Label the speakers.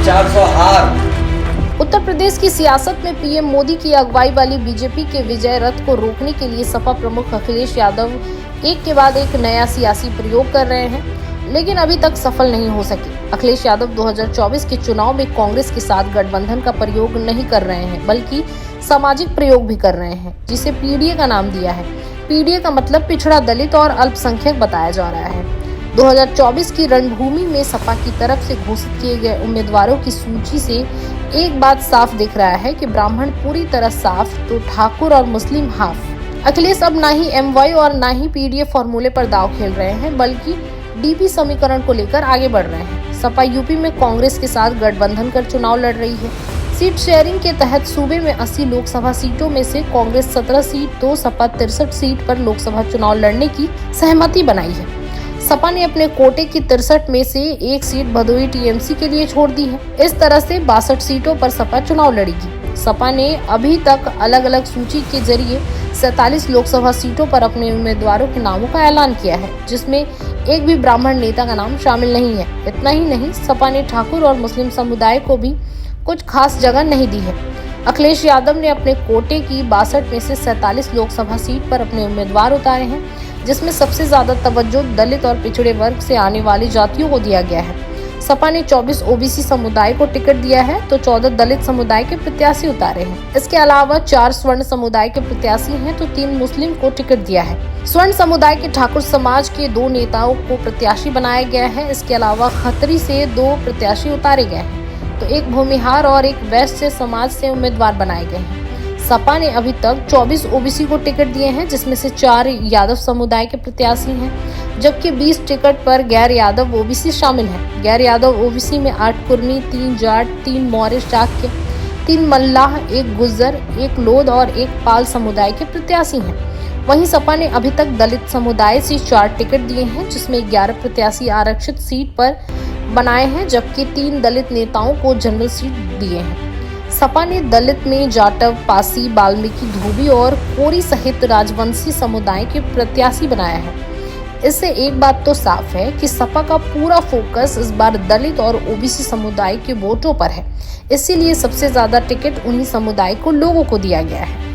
Speaker 1: 400 हार।
Speaker 2: उत्तर प्रदेश की सियासत में पीएम मोदी की अगुवाई वाली बीजेपी के विजय रथ को रोकने के लिए सपा प्रमुख अखिलेश यादव एक के बाद एक नया सियासी प्रयोग कर रहे हैं, लेकिन अभी तक सफल नहीं हो सके। अखिलेश यादव 2024 के चुनाव में कांग्रेस के साथ गठबंधन का प्रयोग नहीं कर रहे हैं, बल्कि सामाजिक प्रयोग भी कर रहे हैं, जिसे पीडीए का नाम दिया है। पीडीए का मतलब पिछड़ा, दलित और अल्पसंख्यक बताया जा रहा है। 2024 की रणभूमि में सपा की तरफ से घोषित किए गए उम्मीदवारों की सूची से एक बात साफ दिख रहा है कि ब्राह्मण पूरी तरह साफ, तो ठाकुर और मुस्लिम हाफ। अखिलेश अब ना ही एमवाई और ना ही पीडीए फॉर्मूले पर दांव खेल रहे हैं, बल्कि डीपी समीकरण को लेकर आगे बढ़ रहे हैं। सपा यूपी में कांग्रेस के साथ गठबंधन कर चुनाव लड़ रही है। सीट शेयरिंग के तहत सूबे में 80 लोकसभा सीटों में से कांग्रेस 17 सीट तो सपा 63 सीट पर लोकसभा चुनाव लड़ने की सहमति बनाई है। सपा ने अपने कोटे की 63 में से एक सीट भदोही टीएमसी के लिए छोड़ दी है। इस तरह से 62 सीटों पर सपा चुनाव लड़ेगी। सपा ने अभी तक अलग अलग सूची के जरिए 47 लोकसभा सीटों पर अपने उम्मीदवारों के नामों का ऐलान किया है, जिसमें एक भी ब्राह्मण नेता का नाम शामिल नहीं है। इतना ही नहीं, सपा ने ठाकुर और मुस्लिम समुदाय को भी कुछ खास जगह नहीं दी है। अखिलेश यादव ने अपने कोटे की 62 में से 47 लोकसभा सीट पर अपने उम्मीदवार उतारे हैं, जिसमें सबसे ज्यादा तवज्जो दलित और पिछड़े वर्ग से आने वाली जातियों को दिया गया है। सपा ने 24 ओबीसी समुदाय को टिकट दिया है, तो 14 दलित समुदाय के प्रत्याशी उतारे हैं। इसके अलावा 4 स्वर्ण समुदाय के प्रत्याशी हैं, तो 3 मुस्लिम को टिकट दिया है। स्वर्ण समुदाय के ठाकुर समाज के 2 नेताओं को प्रत्याशी बनाया गया है। इसके अलावा खत्री से 2 प्रत्याशी उतारे गए हैं, तो एक भूमिहार और एक वैश्य समाज से उम्मीदवार बनाए गए हैं। सपा ने अभी तक 24 ओबीसी को टिकट दिए हैं, जिसमें से 4 यादव समुदाय के प्रत्याशी हैं, जबकि 20 टिकट पर गैर यादव ओबीसी शामिल हैं। गैर यादव ओबीसी में 8 कुर्मी, 3 जाट, 3 मौर्य शाक्य, 3 मल्लाह, 1 गुज्जर, 1 लोध और 1 पाल समुदाय के प्रत्याशी हैं। वहीं सपा ने अभी तक दलित समुदाय से 4 टिकट दिए हैं, जिसमें 11 प्रत्याशी आरक्षित सीट पर बनाए हैं, जबकि 3 दलित नेताओं को जनरल सीट दिए हैं। सपा ने दलित में जाटव, पासी, वाल्मीकि, धोबी और कोरी सहित राजवंशी समुदाय के प्रत्याशी बनाया है। इससे एक बात तो साफ है कि सपा का पूरा फोकस इस बार दलित और ओबीसी समुदाय के वोटों पर है। इसीलिए सबसे ज्यादा टिकट उन्हीं समुदाय को लोगों को दिया गया है।